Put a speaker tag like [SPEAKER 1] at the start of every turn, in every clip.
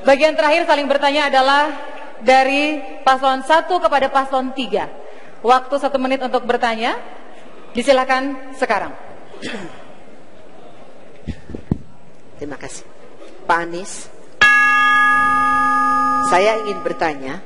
[SPEAKER 1] Bagian terakhir saling bertanya adalah dari paslon 1 kepada paslon 3. Waktu 1 menit untuk bertanya. Disilakan sekarang.
[SPEAKER 2] Terima kasih. Pak Anies, saya ingin bertanya,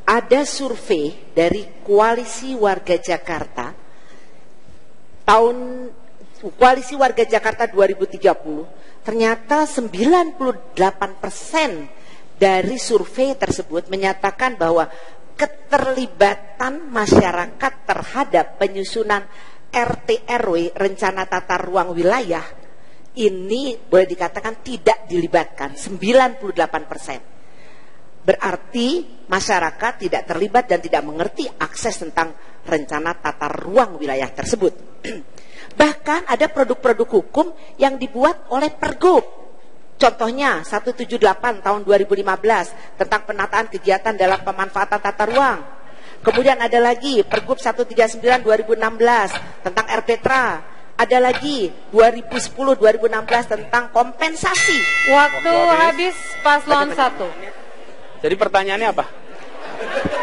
[SPEAKER 2] ada survei dari Koalisi Warga Jakarta Koalisi Warga Jakarta 2030, ternyata 98% dari survei tersebut menyatakan bahwa keterlibatan masyarakat terhadap penyusunan RT RW, rencana tata ruang wilayah, ini boleh dikatakan tidak dilibatkan, 98%. Berarti masyarakat tidak terlibat dan tidak mengerti akses tentang rencana tata ruang wilayah tersebut. Bahkan ada produk-produk hukum yang dibuat oleh Pergub. Contohnya 178 tahun 2015 tentang penataan kegiatan dalam pemanfaatan tata ruang. Kemudian ada lagi Pergub 139 2016 tentang RPTRA. Ada lagi 2010-2016 tentang kompensasi.
[SPEAKER 1] Waktu habis paslon 1.
[SPEAKER 3] Jadi pertanyaannya apa?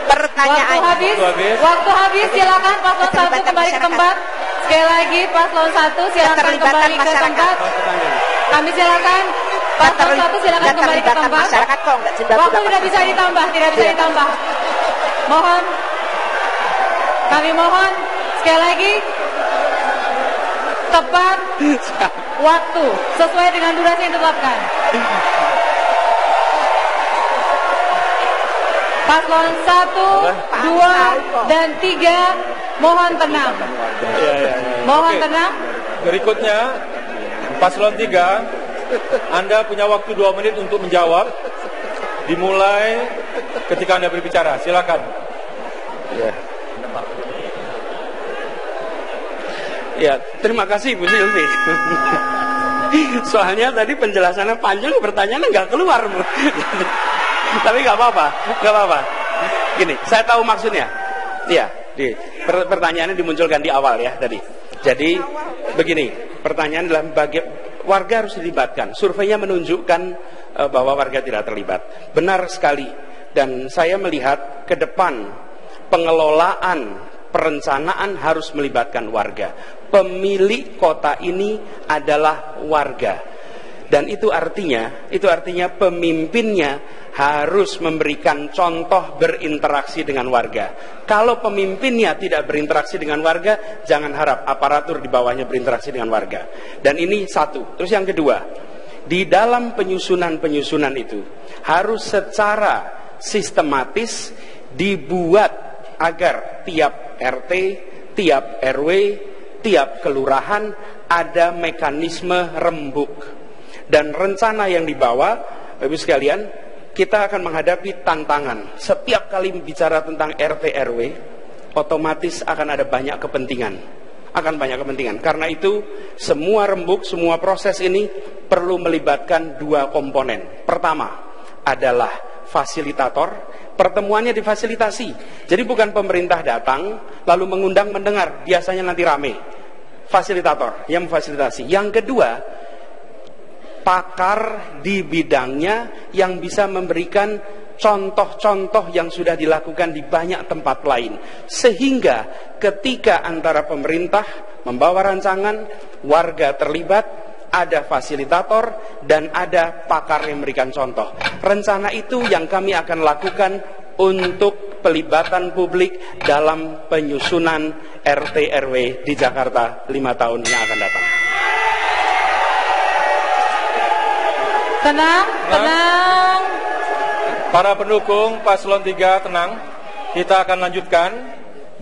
[SPEAKER 2] Pertanyaannya.
[SPEAKER 1] Waktu habis, silakan paslon 1 kembali ke tempat. Sekali lagi paslon 1 silakan kembali ke tempat. Kami silakan paslon 1 silakan kembali ke tempat. Waktu tidak bisa ditambah, Mohon. Kami mohon sekali lagi tepat waktu sesuai dengan durasi yang ditetapkan. Paslon 1, 2, dan 3 mohon tenang. Mohon tenang.
[SPEAKER 4] Berikutnya paslon 3, Anda punya waktu 2 menit untuk menjawab. Dimulai ketika Anda berbicara. Silakan.
[SPEAKER 3] Ya, terima kasih Bu Silvi. Soalnya tadi penjelasannya panjang, pertanyaannya nggak keluar Bu. Tapi nggak apa-apa. Gini, saya tahu maksudnya. Iya, pertanyaannya dimunculkan di awal ya tadi. Jadi begini, pertanyaan adalah warga harus dilibatkan. Surveinya menunjukkan bahwa warga tidak terlibat. Benar sekali. Dan saya melihat ke depan pengelolaan perencanaan harus melibatkan warga. Pemilik kota ini adalah warga. Dan itu artinya pemimpinnya harus memberikan contoh berinteraksi dengan warga. Kalau pemimpinnya tidak berinteraksi dengan warga, jangan harap aparatur di bawahnya berinteraksi dengan warga. Dan ini satu. Terus yang kedua, di dalam penyusunan itu harus secara sistematis dibuat agar tiap RT, tiap RW, tiap kelurahan ada mekanisme rembuk. Dan rencana yang dibawa, Ibu sekalian, kita akan menghadapi tantangan. Setiap kali bicara tentang RT RW, otomatis akan ada banyak kepentingan. Karena itu, semua rembuk, semua proses ini perlu melibatkan 2 komponen. Pertama adalah fasilitator. Pertemuannya difasilitasi. Jadi bukan pemerintah datang lalu mengundang mendengar, biasanya nanti rame. Fasilitator yang memfasilitasi. Yang kedua, pakar di bidangnya yang bisa memberikan contoh-contoh yang sudah dilakukan di banyak tempat lain. Sehingga ketika antara pemerintah membawa rancangan, warga terlibat, ada fasilitator dan ada pakar yang memberikan contoh. Rencana itu yang kami akan lakukan untuk pelibatan publik dalam penyusunan RT RW di Jakarta 5 tahun yang akan datang.
[SPEAKER 1] Tenang.
[SPEAKER 4] Para pendukung paslon 3 tenang. Kita akan lanjutkan.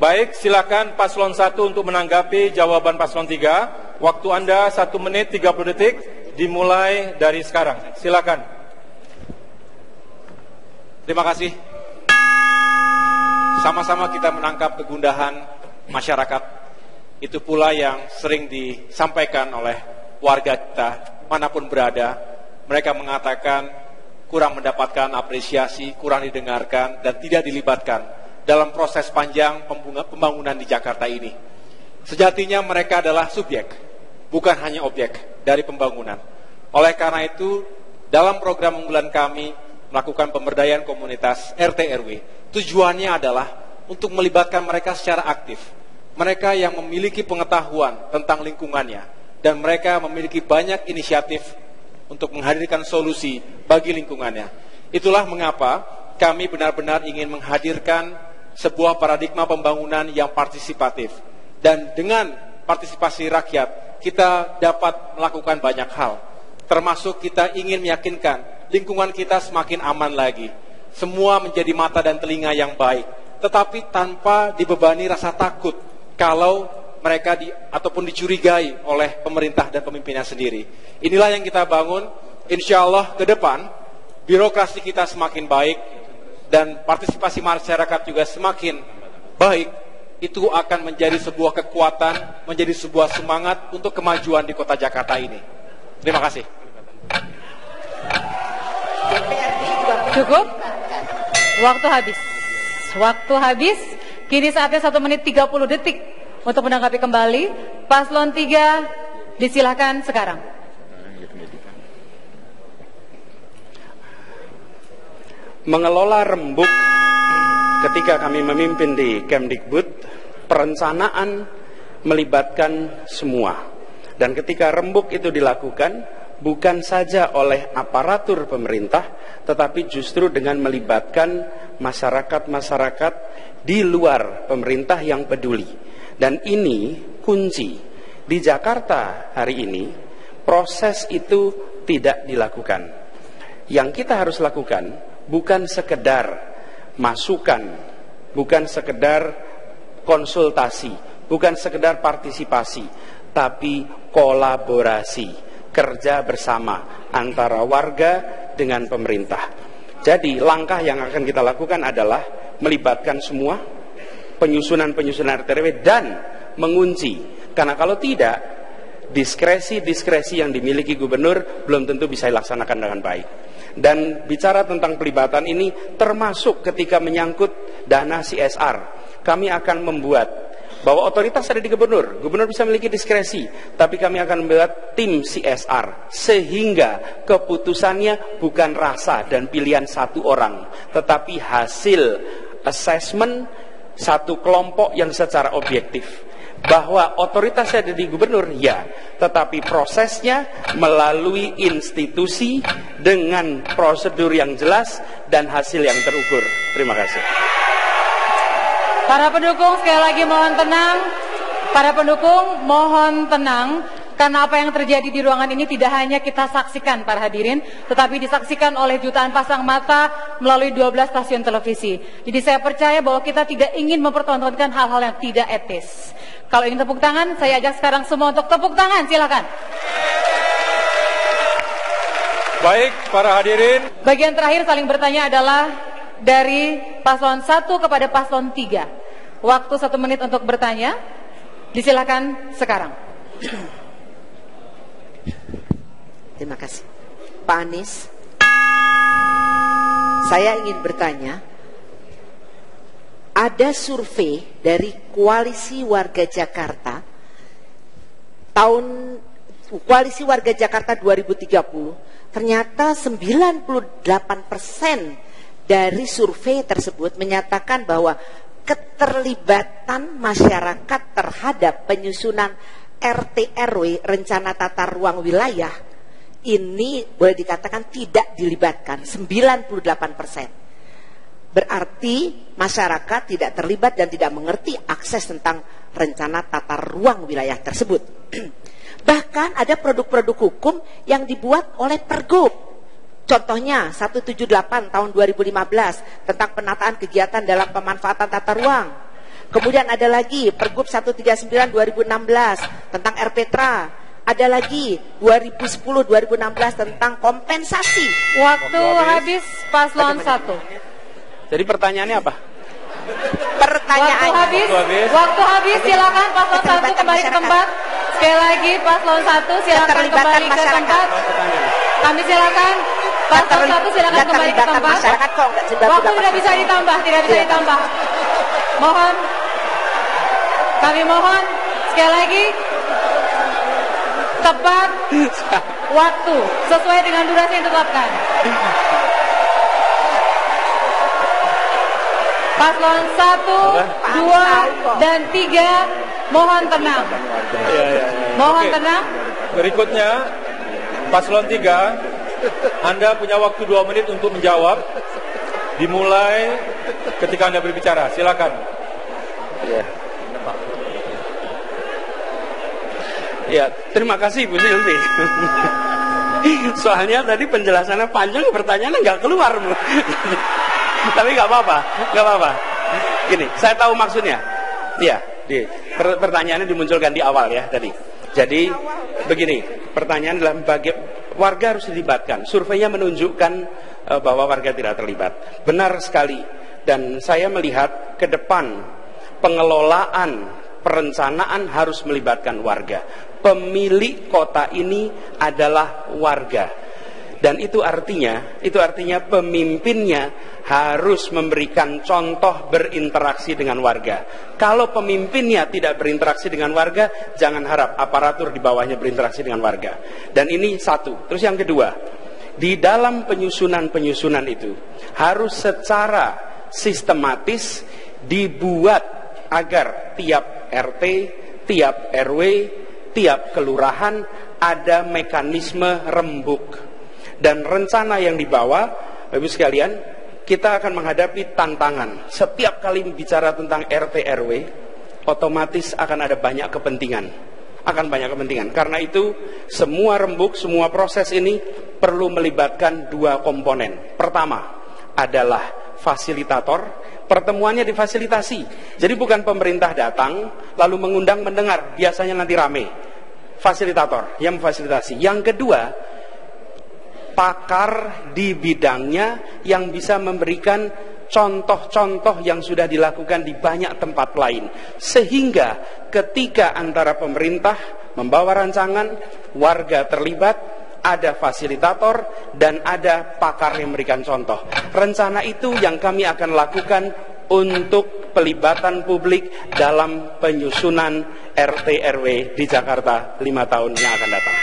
[SPEAKER 4] Baik, silakan paslon 1 untuk menanggapi jawaban paslon 3. Waktu Anda 1 menit 30 detik dimulai dari sekarang. Silakan.
[SPEAKER 5] Terima kasih. Sama-sama kita menangkap kegundahan masyarakat. Itu pula yang sering disampaikan oleh warga kita manapun berada. Mereka mengatakan kurang mendapatkan apresiasi, kurang didengarkan, dan tidak dilibatkan dalam proses panjang pembangunan di Jakarta ini. Sejatinya mereka adalah subjek, bukan hanya objek dari pembangunan. Oleh karena itu, Dalam program unggulan kami melakukan pemberdayaan komunitas RT RW. Tujuannya adalah untuk melibatkan mereka secara aktif. Mereka yang memiliki pengetahuan tentang lingkungannya dan mereka memiliki banyak inisiatif untuk menghadirkan solusi bagi lingkungannya. Itulah mengapa kami benar-benar ingin menghadirkan sebuah paradigma pembangunan yang partisipatif. Dan dengan partisipasi rakyat, kita dapat melakukan banyak hal. Termasuk kita ingin meyakinkan lingkungan kita semakin aman lagi. Semua menjadi mata dan telinga yang baik. Tetapi tanpa dibebani rasa takut kalau mereka ataupun dicurigai oleh pemerintah dan pemimpinnya sendiri. Inilah yang kita bangun. Insya Allah ke depan birokrasi kita semakin baik dan partisipasi masyarakat juga semakin baik. Itu akan menjadi sebuah kekuatan, menjadi sebuah semangat untuk kemajuan di kota Jakarta ini. Terima kasih.
[SPEAKER 1] Cukup? Waktu habis. Waktu habis. Kini saatnya 1 menit 30 detik untuk menanggapi kembali. Paslon 3 disilahkan sekarang.
[SPEAKER 3] Mengelola rembuk ketika kami memimpin di Kemdikbud, perencanaan melibatkan semua. Dan ketika rembuk itu dilakukan, bukan saja oleh aparatur pemerintah, tetapi justru dengan melibatkan masyarakat-masyarakat di luar pemerintah yang peduli. Dan ini kunci. Di Jakarta hari ini, proses itu tidak dilakukan. Yang kita harus lakukan bukan sekedar masukan, bukan sekedar konsultasi, bukan sekedar partisipasi, tapi kolaborasi, kerja bersama antara warga dengan pemerintah. Jadi langkah yang akan kita lakukan adalah melibatkan semua, penyusunan-penyusunan RT RW dan mengunci. Karena kalau tidak, diskresi-diskresi yang dimiliki gubernur belum tentu bisa dilaksanakan dengan baik. Dan bicara tentang pelibatan ini termasuk ketika menyangkut dana CSR. Kami akan membuat bahwa otoritas ada di gubernur. Gubernur bisa memiliki diskresi, tapi kami akan membuat tim CSR sehingga keputusannya bukan rasa dan pilihan satu orang, tetapi hasil assessment satu kelompok yang secara objektif. Bahwa otoritasnya ada di gubernur, ya, tetapi prosesnya melalui institusi dengan prosedur yang jelas dan hasil yang terukur. Terima kasih.
[SPEAKER 1] Para pendukung sekali lagi mohon tenang. Para pendukung mohon tenang. Karena apa yang terjadi di ruangan ini tidak hanya kita saksikan para hadirin, tetapi disaksikan oleh jutaan pasang mata melalui 12 stasiun televisi. Jadi saya percaya bahwa kita tidak ingin mempertontonkan hal-hal yang tidak etis. Kalau ingin tepuk tangan, saya ajak sekarang semua untuk tepuk tangan, silakan.
[SPEAKER 4] Baik, para hadirin.
[SPEAKER 1] Bagian terakhir saling bertanya adalah dari paslon 1 kepada paslon 3. Waktu 1 menit untuk bertanya, disilakan sekarang.
[SPEAKER 2] Terima kasih. Pak Anies, saya ingin bertanya, ada survei dari Koalisi Warga Jakarta Koalisi Warga Jakarta 2030, ternyata 98% dari survei tersebut menyatakan bahwa keterlibatan masyarakat terhadap penyusunan RT RW, rencana tata ruang wilayah, ini boleh dikatakan tidak dilibatkan, 98%. Berarti masyarakat tidak terlibat dan tidak mengerti akses tentang rencana tata ruang wilayah tersebut. Bahkan ada produk-produk hukum yang dibuat oleh Pergub. Contohnya 178 tahun 2015 tentang penataan kegiatan dalam pemanfaatan tata ruang. Kemudian ada lagi Pergub 139 2016 tentang RPTRA. Ada lagi 2010-2016 tentang kompensasi.
[SPEAKER 1] Waktu habis paslon 1.
[SPEAKER 3] Jadi pertanyaannya apa?
[SPEAKER 2] Pertanyaannya.
[SPEAKER 1] Waktu habis, silakan paslon 1 kembali ke tempat. Sekali lagi paslon 1 silakan kembali ke tempat. Kami silakan paslon 1 silakan kembali ke tempat. Waktu tidak bisa ditambah, tidak bisa ditambah. Mohon, kami mohon sekali lagi. tepat waktu sesuai dengan durasi yang ditetapkan. Paslon 1, 2, dan 3 mohon tenang. Mohon tenang.
[SPEAKER 4] Berikutnya, Paslon 3, Anda punya waktu 2 menit untuk menjawab. Dimulai ketika Anda berbicara. Silakan.
[SPEAKER 3] Ya, terima kasih Bu Silvi. Soalnya tadi penjelasannya panjang, pertanyaannya nggak keluar Bu. Tapi nggak apa-apa, nggak apa-apa. Gini, saya tahu maksudnya. Iya, pertanyaannya dimunculkan di awal ya tadi. Jadi begini, pertanyaan adalah warga harus dilibatkan. Surveinya menunjukkan bahwa warga tidak terlibat. Benar sekali. Dan saya melihat ke depan pengelolaan, perencanaan harus melibatkan warga. Pemilik kota ini adalah warga. Dan itu artinya pemimpinnya harus memberikan contoh berinteraksi dengan warga. Kalau pemimpinnya tidak berinteraksi dengan warga, jangan harap aparatur di bawahnya berinteraksi dengan warga. Dan ini satu. Terus yang kedua, di dalam penyusunan itu harus secara sistematis dibuat agar tiap RT, tiap RW, tiap kelurahan ada mekanisme rembuk. Dan rencana yang dibawa, Bapak Ibu sekalian, kita akan menghadapi tantangan. Setiap kali bicara tentang RT RW, otomatis akan ada banyak kepentingan. Karena itu, semua rembuk, semua proses ini perlu melibatkan 2 komponen. Pertama adalah fasilitator. Pertemuannya difasilitasi. Jadi bukan pemerintah datang lalu mengundang mendengar, biasanya nanti rame. Fasilitator yang memfasilitasi. Yang kedua, pakar di bidangnya yang bisa memberikan contoh-contoh yang sudah dilakukan di banyak tempat lain. Sehingga ketika antara pemerintah membawa rancangan, warga terlibat, ada fasilitator dan ada pakar yang memberikan contoh. Rencana itu yang kami akan lakukan untuk pelibatan publik dalam penyusunan RT RW di Jakarta 5 tahun yang akan datang.